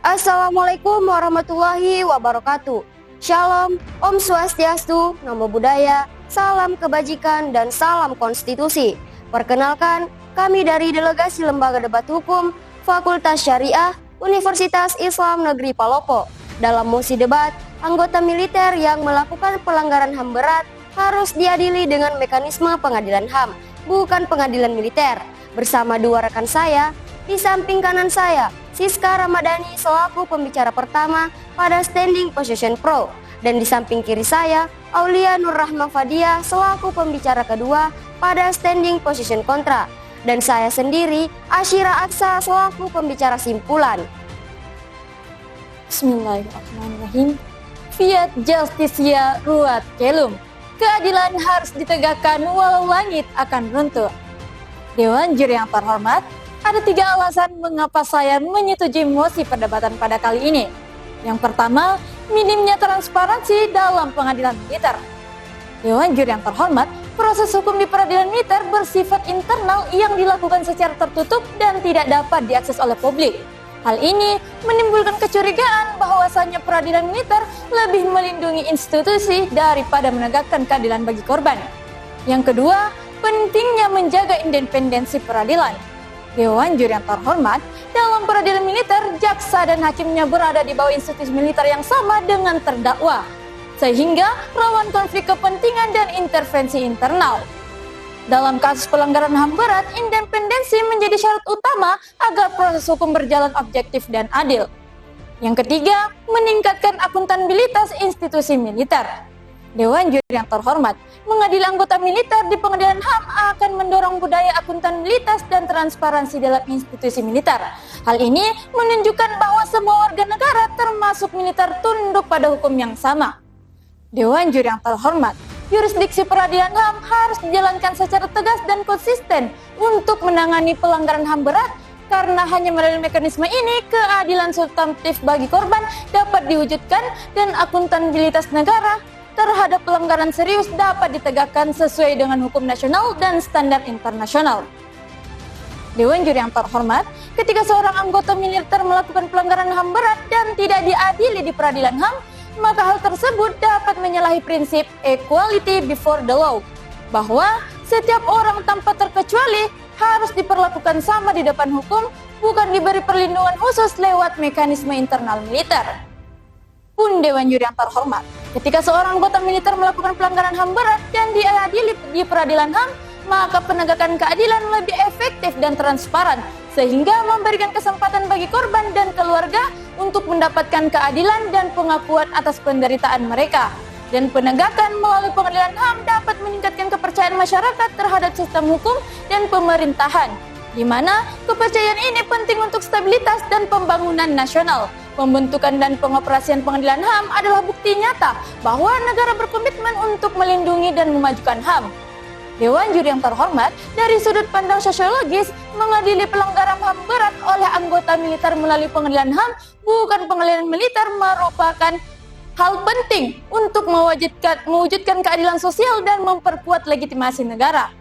Assalamualaikum warahmatullahi wabarakatuh. Shalom, Om Swastiastu, Namo Buddhaya, salam kebajikan dan salam konstitusi. Perkenalkan, kami dari Delegasi Lembaga Debat Hukum, Fakultas Syariah, Universitas Islam Negeri Palopo. Dalam mosi debat, anggota militer yang melakukan pelanggaran HAM berat harus diadili dengan mekanisme pengadilan HAM, bukan pengadilan militer. Bersama dua rekan saya, di samping kanan saya, Siska Ramadhani selaku pembicara pertama pada Standing Position Pro. Dan di samping kiri saya, Aulia Nur Rahma Fadia selaku pembicara kedua pada Standing Position Kontra. Dan saya sendiri, Asyira Aksa selaku pembicara simpulan. Bismillahirrahmanirrahim. Fiat Justitia Ruat Celum. Keadilan harus ditegakkan walau langit akan runtuh. Dewan Juri yang terhormat, ada 3 alasan mengapa saya menyetujui mosi perdebatan pada kali ini. Yang pertama, minimnya transparansi dalam pengadilan militer. Dewan Juri yang terhormat, proses hukum di peradilan militer bersifat internal yang dilakukan secara tertutup dan tidak dapat diakses oleh publik. Hal ini menimbulkan kecurigaan bahwasannya peradilan militer lebih melindungi institusi daripada menegakkan keadilan bagi korban. Yang kedua, pentingnya menjaga independensi peradilan. Dewan Juri yang terhormat, dalam peradilan militer, jaksa dan hakimnya berada di bawah institusi militer yang sama dengan terdakwa, sehingga rawan konflik kepentingan dan intervensi internal. Dalam kasus pelanggaran HAM berat, independensi menjadi syarat utama agar proses hukum berjalan objektif dan adil. Yang ketiga, meningkatkan akuntabilitas institusi militer. Dewan Juri yang terhormat, mengadili anggota militer di pengadilan HAM akan mendorong budaya akuntabilitas dan transparansi dalam institusi militer. Hal ini menunjukkan bahwa semua warga negara termasuk militer tunduk pada hukum yang sama. Dewan Juri yang terhormat, yurisdiksi peradilan HAM harus dijalankan secara tegas dan konsisten untuk menangani pelanggaran HAM berat, karena hanya melalui mekanisme ini keadilan substantif bagi korban dapat diwujudkan dan akuntabilitas negara terhadap pelanggaran serius dapat ditegakkan sesuai dengan hukum nasional dan standar internasional. Dewan Juri yang terhormat, ketika seorang anggota militer melakukan pelanggaran HAM berat dan tidak diadili di peradilan HAM, maka hal tersebut dapat menyalahi prinsip equality before the law, bahwa setiap orang tanpa terkecuali harus diperlakukan sama di depan hukum, bukan diberi perlindungan khusus lewat mekanisme internal militer. Pun Dewan Juri yang terhormat, ketika seorang anggota militer melakukan pelanggaran HAM berat dan diadili di peradilan HAM, maka penegakan keadilan lebih efektif dan transparan, sehingga memberikan kesempatan bagi korban dan keluarga untuk mendapatkan keadilan dan pengakuan atas penderitaan mereka. Dan penegakan melalui pengadilan HAM dapat meningkatkan kepercayaan masyarakat terhadap sistem hukum dan pemerintahan, di mana kepercayaan ini penting untuk stabilitas dan pembangunan nasional. Pembentukan dan pengoperasian pengadilan HAM adalah bukti nyata bahwa negara berkomitmen untuk melindungi dan memajukan HAM. Dewan Juri yang terhormat, dari sudut pandang sosiologis, mengadili pelanggaran HAM berat oleh anggota militer melalui pengadilan HAM, bukan pengadilan militer, merupakan hal penting untuk mewujudkan keadilan sosial dan memperkuat legitimasi negara.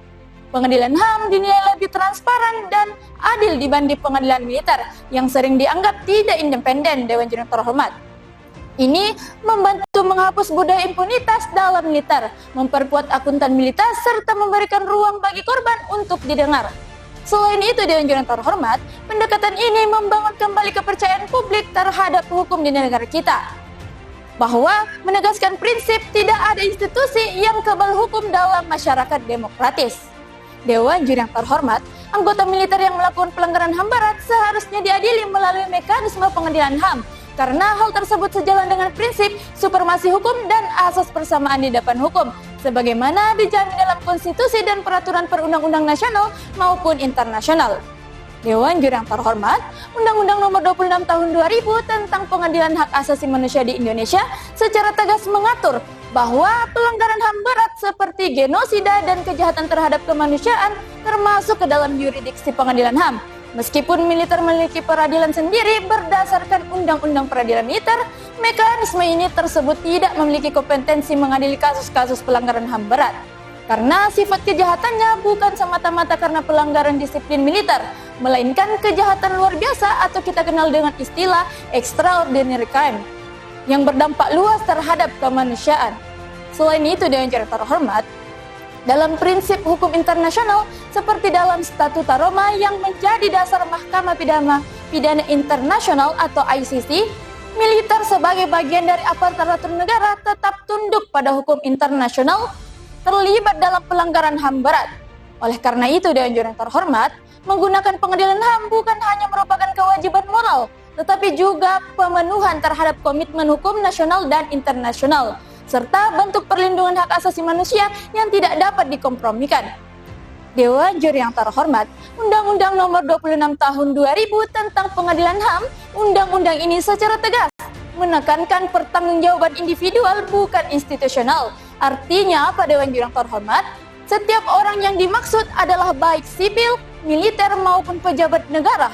Pengadilan HAM dinilai lebih transparan dan adil dibanding pengadilan militer yang sering dianggap tidak independen. Dewan Juri yang terhormat, ini membantu menghapus budaya impunitas dalam militer, memperkuat akuntabilitas serta memberikan ruang bagi korban untuk didengar. Selain itu, Dewan Juri yang terhormat, pendekatan ini membangun kembali kepercayaan publik terhadap hukum di negara kita, bahwa menegaskan prinsip tidak ada institusi yang kebal hukum dalam masyarakat demokratis. Dewan Juri yang terhormat, anggota militer yang melakukan pelanggaran HAM berat seharusnya diadili melalui mekanisme pengadilan HAM, karena hal tersebut sejalan dengan prinsip supremasi hukum dan asas persamaan di depan hukum, sebagaimana dijamin dalam konstitusi dan peraturan perundang-undang nasional maupun internasional. Dewan Juri yang terhormat, Undang-Undang Nomor 26 Tahun 2000 tentang Pengadilan Hak Asasi Manusia di Indonesia secara tegas mengatur bahwa pelanggaran HAM berat seperti genosida dan kejahatan terhadap kemanusiaan termasuk ke dalam yurisdiksi pengadilan HAM. Meskipun militer memiliki peradilan sendiri berdasarkan Undang-Undang Peradilan Militer, mekanisme ini tersebut tidak memiliki kompetensi mengadili kasus-kasus pelanggaran HAM berat. Karena sifat kejahatannya bukan semata-mata karena pelanggaran disiplin militer, melainkan kejahatan luar biasa atau kita kenal dengan istilah extraordinary crime yang berdampak luas terhadap kemanusiaan. Selain itu, Dewan Juri terhormat, dalam prinsip hukum internasional seperti dalam Statuta Roma yang menjadi dasar Mahkamah Pidana Internasional atau ICC, militer sebagai bagian dari aparatur negara tetap tunduk pada hukum internasional terlibat dalam pelanggaran HAM berat. Oleh karena itu, Dewan Juri yang terhormat, menggunakan pengadilan HAM bukan hanya merupakan kewajiban moral, tetapi juga pemenuhan terhadap komitmen hukum nasional dan internasional, serta bentuk perlindungan hak asasi manusia yang tidak dapat dikompromikan. Dewan Juri yang terhormat, Undang-Undang Nomor 26 Tahun 2000 tentang Pengadilan HAM, undang-undang ini secara tegas menekankan pertanggungjawaban individual bukan institusional. Artinya apa, Dewan Juri yang terhormat? Setiap orang yang dimaksud adalah baik sipil, militer maupun pejabat negara.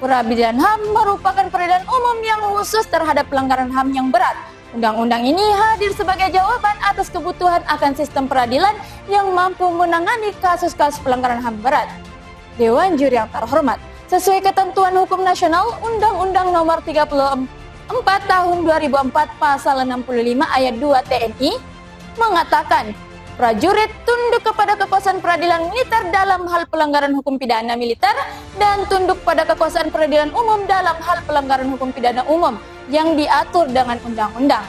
Peradilan HAM merupakan peradilan umum yang khusus terhadap pelanggaran HAM yang berat. Undang-undang ini hadir sebagai jawaban atas kebutuhan akan sistem peradilan yang mampu menangani kasus-kasus pelanggaran HAM berat. Dewan Juri yang terhormat, sesuai ketentuan hukum nasional, Undang-Undang Nomor 34 Tahun 2004 Pasal 65 Ayat 2 TNI mengatakan prajurit tunduk kepada kekuasaan peradilan militer dalam hal pelanggaran hukum pidana militer dan tunduk pada kekuasaan peradilan umum dalam hal pelanggaran hukum pidana umum yang diatur dengan undang-undang.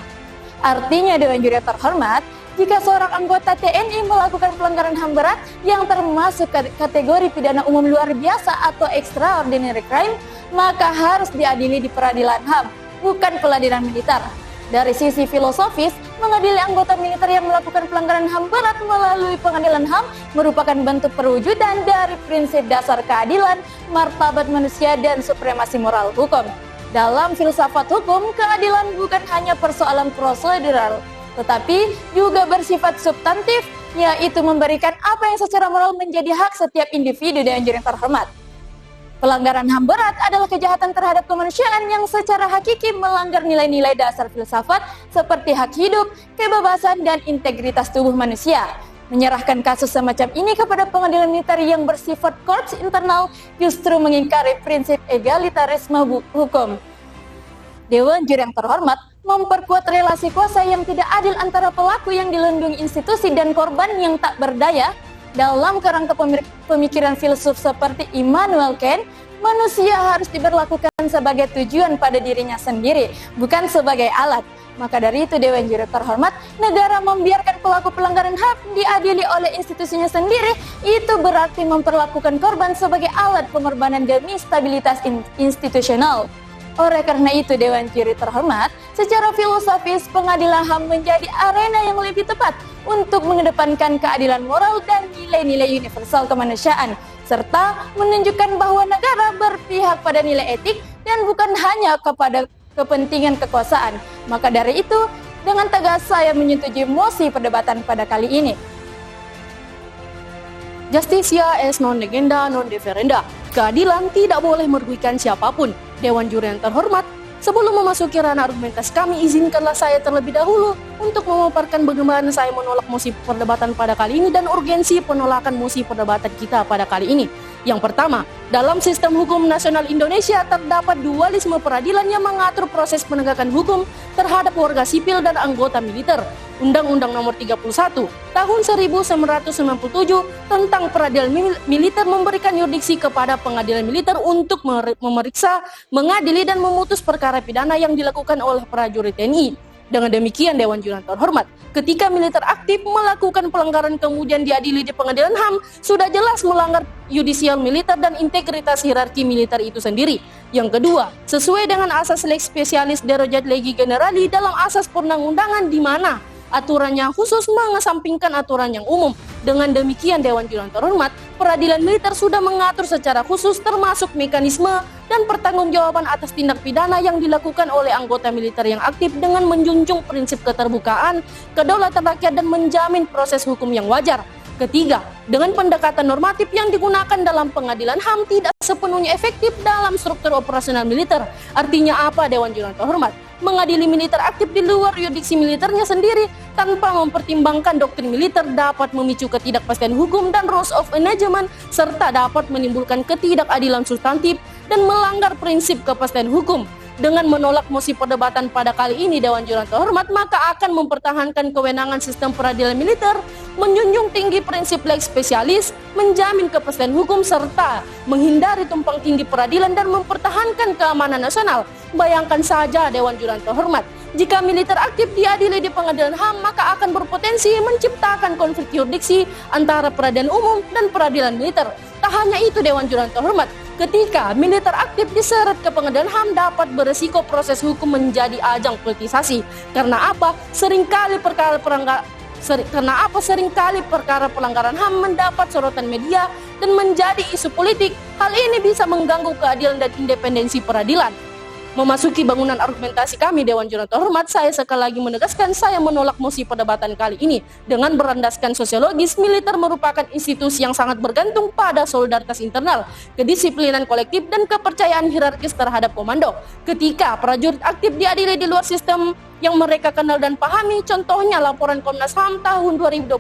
Artinya, Dewan Juri terhormat, jika seorang anggota TNI melakukan pelanggaran HAM berat yang termasuk kategori pidana umum luar biasa atau extraordinary crime, maka harus diadili di peradilan HAM, bukan peradilan militer. Dari sisi filosofis, mengadili anggota militer yang melakukan pelanggaran HAM berat melalui pengadilan HAM merupakan bentuk perwujudan dari prinsip dasar keadilan, martabat manusia, dan supremasi moral hukum. Dalam filsafat hukum, keadilan bukan hanya persoalan prosedural, tetapi juga bersifat substantif, yaitu memberikan apa yang secara moral menjadi hak setiap individu dan yang terhormat. Pelanggaran HAM berat adalah kejahatan terhadap kemanusiaan yang secara hakiki melanggar nilai-nilai dasar filsafat seperti hak hidup, kebebasan, dan integritas tubuh manusia. Menyerahkan kasus semacam ini kepada pengadilan militer yang bersifat korps internal justru mengingkari prinsip egalitarisme hukum. Dewan Juri yang terhormat memperkuat relasi kuasa yang tidak adil antara pelaku yang dilindungi institusi dan korban yang tak berdaya. Dalam kerangka pemikiran filsuf seperti Immanuel Kant, manusia harus diberlakukan sebagai tujuan pada dirinya sendiri, bukan sebagai alat. Maka dari itu, Dewan Juri terhormat, negara membiarkan pelaku pelanggaran HAM diadili oleh institusinya sendiri, itu berarti memperlakukan korban sebagai alat pengorbanan demi stabilitas institusional. Oleh karena itu, Dewan Juri terhormat, secara filosofis pengadilan HAM menjadi arena yang lebih tepat untuk mengedepankan keadilan moral dan nilai-nilai universal kemanusiaan, serta menunjukkan bahwa negara berpihak pada nilai etik dan bukan hanya kepada kepentingan kekuasaan. Maka dari itu, dengan tegas saya menyetujui mosi perdebatan pada kali ini. Justitia est non legenda non deferenda. Keadilan tidak boleh merugikan siapapun. Dewan Juri yang terhormat, sebelum memasuki ranah argumentasi kami, izinkanlah saya terlebih dahulu untuk memaparkan bagaimana saya menolak mosi perdebatan pada kali ini dan urgensi penolakan mosi perdebatan kita pada kali ini. Yang pertama, dalam sistem hukum nasional Indonesia terdapat dualisme peradilan yang mengatur proses penegakan hukum terhadap warga sipil dan anggota militer. Undang-Undang Nomor 31 Tahun 1997 tentang peradilan militer memberikan yurisdiksi kepada pengadilan militer untuk memeriksa, mengadili, dan memutus perkara pidana yang dilakukan oleh prajurit TNI. Dengan demikian, Dewan Juri yang terhormat, ketika militer aktif melakukan pelanggaran kemudian diadili di pengadilan HAM, sudah jelas melanggar yudisial militer dan integritas hierarki militer itu sendiri. Yang kedua, sesuai dengan asas lex specialis derogat legi generali dalam asas perundang-undangan di mana aturannya khusus mengesampingkan aturan yang umum. Dengan demikian, Dewan Juri yang terhormat, peradilan militer sudah mengatur secara khusus termasuk mekanisme dan pertanggungjawaban atas tindak pidana yang dilakukan oleh anggota militer yang aktif dengan menjunjung prinsip keterbukaan, kedaulatan rakyat, dan menjamin proses hukum yang wajar. Ketiga, dengan pendekatan normatif yang digunakan dalam pengadilan HAM tidak sepenuhnya efektif dalam struktur operasional militer. Artinya apa, Dewan Juri yang terhormat? mengadili militer aktif di luar yurisdiksi militernya sendiri tanpa mempertimbangkan doktrin militer dapat memicu ketidakpastian hukum dan rules of engagement serta dapat menimbulkan ketidakadilan substantif dan melanggar prinsip kepastian hukum. Dengan menolak mosi perdebatan pada kali ini Dewan Juri yang terhormat maka akan mempertahankan kewenangan sistem peradilan militer, menjunjung tinggi prinsip lex specialis, menjamin kepastian hukum serta menghindari tumpang tindih peradilan dan mempertahankan keamanan nasional. Bayangkan saja Dewan Juri yang terhormat, jika militer aktif diadili di pengadilan HAM maka akan berpotensi menciptakan konflik yurisdiksi antara peradilan umum dan peradilan militer. Tak hanya itu Dewan Juri yang terhormat, ketika militer aktif diseret ke pengadilan HAM dapat beresiko proses hukum menjadi ajang politisasi. Karena apa? Seringkali perkara pelanggaran HAM mendapat sorotan media dan menjadi isu politik. Hal ini bisa mengganggu keadilan dan independensi peradilan. Memasuki bangunan argumentasi kami Dewan Juri yang terhormat, saya sekali lagi menegaskan saya menolak mosi perdebatan kali ini. Dengan berlandaskan sosiologis, militer merupakan institusi yang sangat bergantung pada solidaritas internal, kedisiplinan kolektif, dan kepercayaan hierarkis terhadap komando. Ketika prajurit aktif diadili di luar sistem yang mereka kenal dan pahami, contohnya laporan Komnas HAM tahun 2021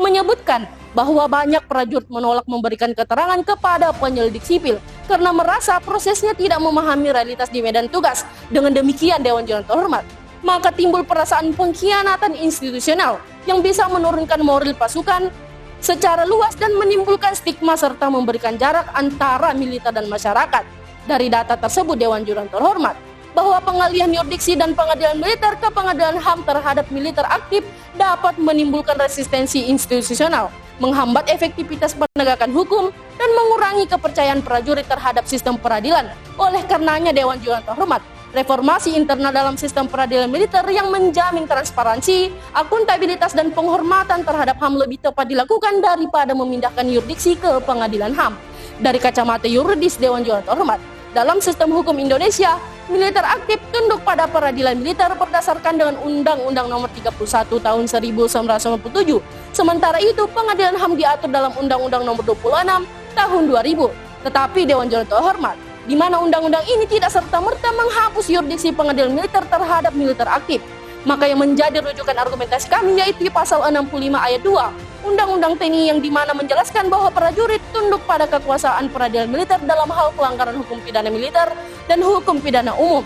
menyebutkan bahwa banyak prajurit menolak memberikan keterangan kepada penyelidik sipil karena merasa prosesnya tidak memahami realitas di medan tugas. Dengan demikian Dewan Juri yang terhormat, maka timbul perasaan pengkhianatan institusional yang bisa menurunkan moral pasukan secara luas dan menimbulkan stigma serta memberikan jarak antara militer dan masyarakat. Dari data tersebut Dewan Juri yang terhormat, bahwa pengalihan yurisdiksi dan pengadilan militer ke pengadilan HAM terhadap militer aktif dapat menimbulkan resistensi institusional, menghambat efektivitas penegakan hukum, dan mengurangi kepercayaan prajurit terhadap sistem peradilan. Oleh karenanya Dewan Juri yang terhormat, reformasi internal dalam sistem peradilan militer yang menjamin transparansi, akuntabilitas, dan penghormatan terhadap HAM lebih tepat dilakukan daripada memindahkan yurisdiksi ke pengadilan HAM. Dari kacamata yuridis Dewan Juri yang terhormat, dalam sistem hukum Indonesia, militer aktif tunduk pada peradilan militer berdasarkan dengan Undang-Undang Nomor 31 Tahun 1997. Sementara itu, pengadilan HAM diatur dalam Undang-Undang Nomor 26 Tahun 2000. Tetapi Dewan Juri yang terhormat, di mana undang-undang ini tidak serta-merta menghapus yurisdiksi pengadilan militer terhadap militer aktif. Maka yang menjadi rujukan argumentasi kami yaitu pasal 65 ayat 2 Undang-Undang TNI yang dimana menjelaskan bahwa prajurit tunduk pada kekuasaan peradilan militer dalam hal pelanggaran hukum pidana militer dan hukum pidana umum.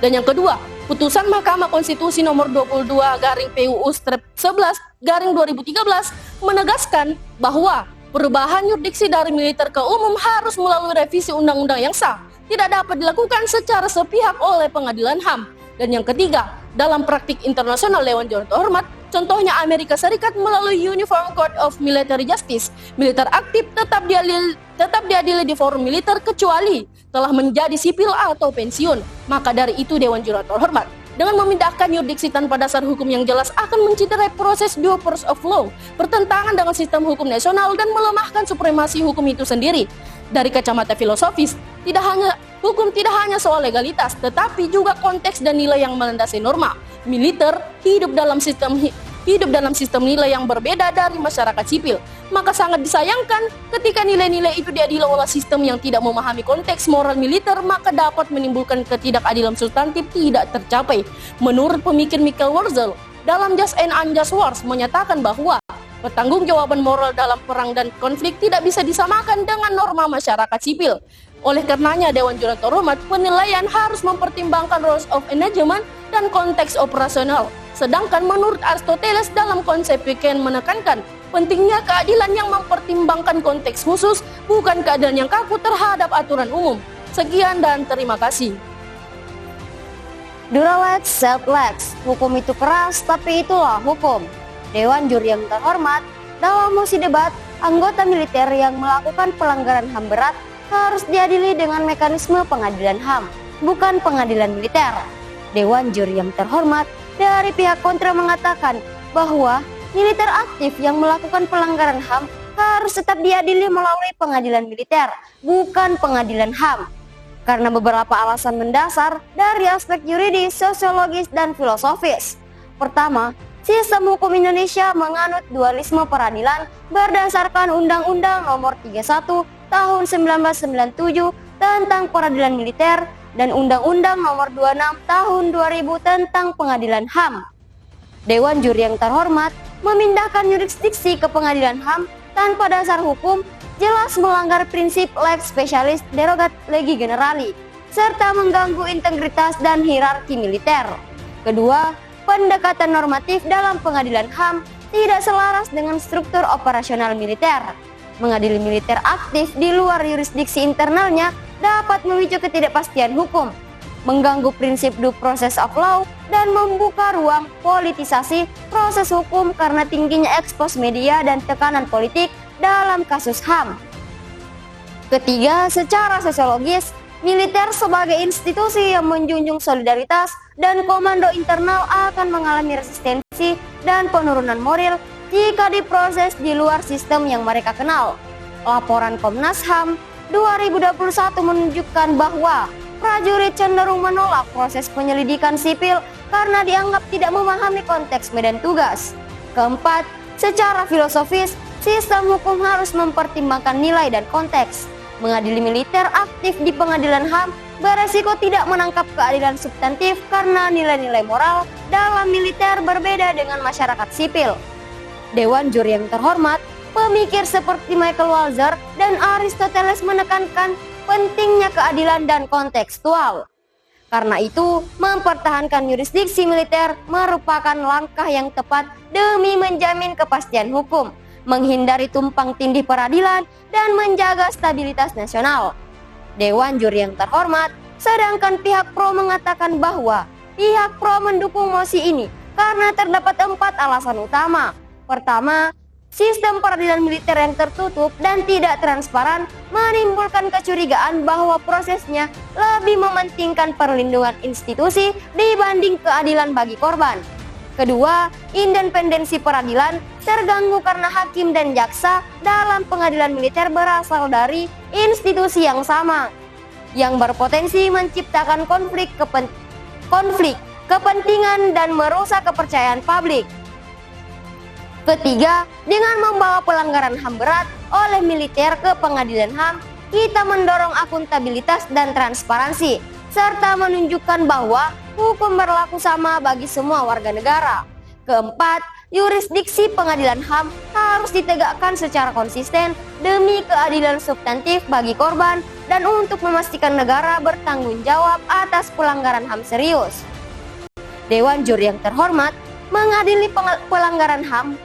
Dan yang kedua, putusan Mahkamah Konstitusi nomor 22/PUU/11/2013 menegaskan bahwa perubahan yurisdiksi dari militer ke umum harus melalui revisi undang-undang yang sah, tidak dapat dilakukan secara sepihak oleh pengadilan HAM. Dan yang ketiga, dalam praktik internasional Dewan Juri yang terhormat, contohnya Amerika Serikat melalui Uniform Court of Military Justice, militer aktif tetap diadili di forum militer kecuali telah menjadi sipil atau pensiun. Maka dari itu Dewan Juri yang terhormat, dengan memindahkan yurisdiksi tanpa dasar hukum yang jelas akan menciderai proses due course of law, bertentangan dengan sistem hukum nasional dan melemahkan supremasi hukum itu sendiri. Dari kacamata filosofis, hukum tidak hanya soal legalitas, tetapi juga konteks dan nilai yang melandasi norma. Militer hidup dalam sistem nilai yang berbeda dari masyarakat sipil. Maka sangat disayangkan ketika nilai-nilai itu diadili oleh sistem yang tidak memahami konteks moral militer, maka dapat menimbulkan ketidakadilan substantif tidak tercapai. Menurut pemikir Michael Wurzel, dalam Just and Unjust Wars menyatakan bahwa pertanggungjawaban moral dalam perang dan konflik tidak bisa disamakan dengan norma masyarakat sipil. Oleh karenanya Dewan Juri yang terhormat, penilaian harus mempertimbangkan rules of engagement dan konteks operasional. Sedangkan menurut Aristoteles dalam konsep Wittgenstein menekankan pentingnya keadilan yang mempertimbangkan konteks khusus, bukan keadilan yang kaku terhadap aturan umum. Sekian dan terima kasih. Duralex, self-lex, hukum itu keras tapi itulah hukum. Dewan Juri yang terhormat, dalam mosi debat, anggota militer yang melakukan pelanggaran HAM berat harus diadili dengan mekanisme pengadilan HAM, bukan pengadilan militer. Dewan Juri yang terhormat, dari pihak kontra mengatakan bahwa militer aktif yang melakukan pelanggaran HAM harus tetap diadili melalui pengadilan militer, bukan pengadilan HAM. Karena beberapa alasan mendasar dari aspek yuridis, sosiologis, dan filosofis. Pertama, sistem hukum Indonesia menganut dualisme peradilan berdasarkan Undang-Undang Nomor 31 Tahun 1997 tentang peradilan militer dan Undang-Undang Nomor 26 Tahun 2000 tentang Pengadilan HAM. Dewan Juri yang terhormat memindahkan yurisdiksi ke Pengadilan HAM tanpa dasar hukum jelas melanggar prinsip lex specialis derogat legi generali serta mengganggu integritas dan hierarki militer. Kedua, pendekatan normatif dalam Pengadilan HAM tidak selaras dengan struktur operasional militer. Mengadili militer aktif di luar yurisdiksi internalnya dapat memicu ketidakpastian hukum, mengganggu prinsip due process of law, dan membuka ruang politisasi proses hukum karena tingginya ekspos media dan tekanan politik dalam kasus HAM. Ketiga, secara sosiologis, militer sebagai institusi yang menjunjung solidaritas dan komando internal akan mengalami resistensi dan penurunan moral jika diproses di luar sistem yang mereka kenal. Laporan Komnas HAM 2021 menunjukkan bahwa prajurit cenderung menolak proses penyelidikan sipil karena dianggap tidak memahami konteks medan tugas. Keempat, secara filosofis, sistem hukum harus mempertimbangkan nilai dan konteks. Mengadili militer aktif di Pengadilan HAM beresiko tidak menangkap keadilan substantif karena nilai-nilai moral dalam militer berbeda dengan masyarakat sipil. Dewan Juri yang terhormat, pemikir seperti Michael Walzer dan Aristoteles menekankan pentingnya keadilan dan kontekstual. Karena itu, mempertahankan yurisdiksi militer merupakan langkah yang tepat demi menjamin kepastian hukum, menghindari tumpang tindih peradilan, dan menjaga stabilitas nasional. Dewan Juri yang terhormat, sedangkan pihak pro mengatakan bahwa pihak pro mendukung mosi ini karena terdapat 4 alasan utama. Pertama, sistem peradilan militer yang tertutup dan tidak transparan menimbulkan kecurigaan bahwa prosesnya lebih mementingkan perlindungan institusi dibanding keadilan bagi korban. Kedua, independensi peradilan terganggu karena hakim dan jaksa dalam pengadilan militer berasal dari institusi yang sama, yang berpotensi menciptakan konflik kepentingan dan merusak kepercayaan publik. Ketiga, dengan membawa pelanggaran HAM berat oleh militer ke Pengadilan HAM, kita mendorong akuntabilitas dan transparansi, serta menunjukkan bahwa hukum berlaku sama bagi semua warga negara. Keempat, yurisdiksi Pengadilan HAM harus ditegakkan secara konsisten demi keadilan substantif bagi korban dan untuk memastikan negara bertanggung jawab atas pelanggaran HAM serius. Dewan Juri yang terhormat, mengadili pelanggaran HAM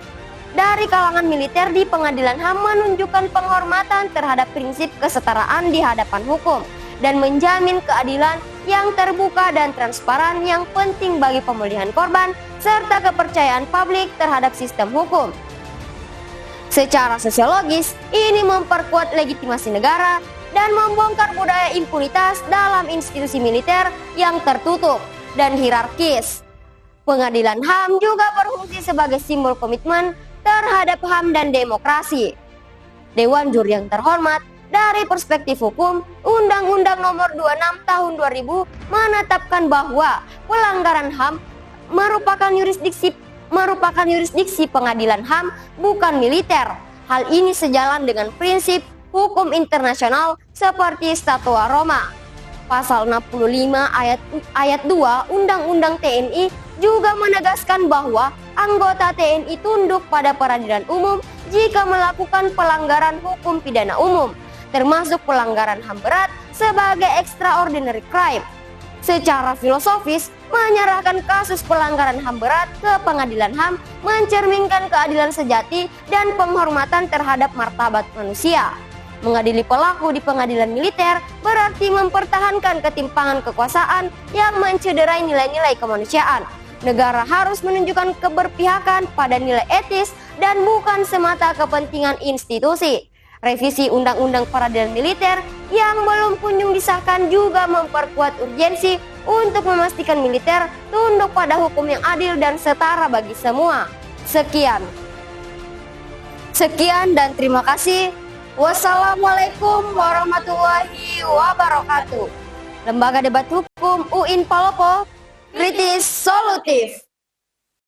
dari kalangan militer di Pengadilan HAM menunjukkan penghormatan terhadap prinsip kesetaraan di hadapan hukum dan menjamin keadilan yang terbuka dan transparan yang penting bagi pemulihan korban serta kepercayaan publik terhadap sistem hukum. Secara sosiologis, ini memperkuat legitimasi negara dan membongkar budaya impunitas dalam institusi militer yang tertutup dan hierarkis. Pengadilan HAM juga berfungsi sebagai simbol komitmen terhadap HAM dan demokrasi. Dewan Juri yang terhormat, dari perspektif hukum, Undang-Undang Nomor 26 Tahun 2000 menetapkan bahwa pelanggaran HAM merupakan yurisdiksi Pengadilan HAM, bukan militer. Hal ini sejalan dengan prinsip hukum internasional seperti Statua Roma. Pasal 65 ayat 2 Undang-Undang TNI juga menegaskan bahwa anggota TNI tunduk pada peradilan umum jika melakukan pelanggaran hukum pidana umum, termasuk pelanggaran HAM berat sebagai extraordinary crime. Secara filosofis, menyerahkan kasus pelanggaran HAM berat ke Pengadilan HAM mencerminkan keadilan sejati dan penghormatan terhadap martabat manusia. Mengadili pelaku di pengadilan militer berarti mempertahankan ketimpangan kekuasaan yang mencederai nilai-nilai kemanusiaan. Negara harus menunjukkan keberpihakan pada nilai etis dan bukan semata kepentingan institusi. Revisi Undang-Undang Peradilan Militer yang belum kunjung disahkan juga memperkuat urgensi untuk memastikan militer tunduk pada hukum yang adil dan setara bagi semua. Sekian dan terima kasih. Wassalamualaikum warahmatullahi wabarakatuh. Lembaga Debat Hukum UIN Palopo, kritis solutif.